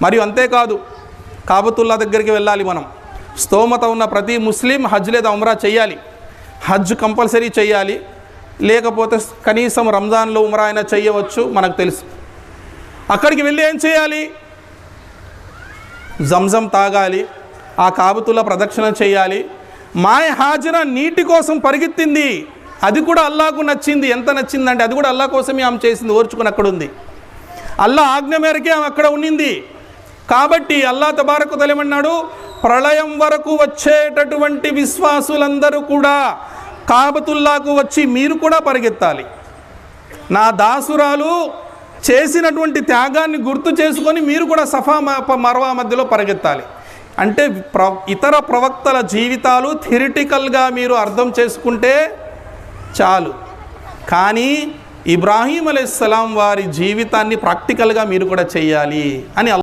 మరియు అంతేకాదు కాబతుల్లా దగ్గరికి వెళ్ళాలి. మనం స్తోమత ఉన్న ప్రతి ముస్లిం హజ్ లేదా ఉమ్రా చేయాలి. హజ్ కంపల్సరీ చేయాలి, లేకపోతే కనీసం రంజాన్లో ఉమ్రా అయినా చేయవచ్చు, మనకు తెలుసు. అక్కడికి వెళ్ళి ఏం చేయాలి? జంజం తాగాలి, ఆ కాబతుల్లా ప్రదక్షిణ చేయాలి. మాయ్ హాజరా నీటి కోసం పరిగెత్తింది, అది కూడా అల్లాహకు నచ్చింది. ఎంత నచ్చిందంటే అది కూడా అల్లాహ్ కోసమే ఆమె చేసింది, ఓర్చుకుని అక్కడ ఉంది. అల్లాహ్ ఆజ్ఞ మేరకే ఆమె అక్కడ ఉన్నింది. కాబట్టి అల్లాహ్ తబారక తఆలా ఏమన్నాడు, ప్రళయం వరకు వచ్చేటటువంటి విశ్వాసులందరూ కూడా కాబతుల్లాకు వచ్చి మీరు కూడా పరిగెత్తాలి. నా దాసురాలు చేసినటువంటి త్యాగాన్ని గుర్తు చేసుకొని మీరు కూడా సఫా మర్వా మధ్యలో పరిగెత్తాలి. అంటే ఇతర ప్రవక్తల జీవితాలు థియరిటికల్గా మీరు అర్థం చేసుకుంటే చాలు, కానీ ఇబ్రాహీం అలైహిస్సలాం వారి జీవితాన్ని ప్రాక్టికల్గా మీరు కూడా చేయాలి అని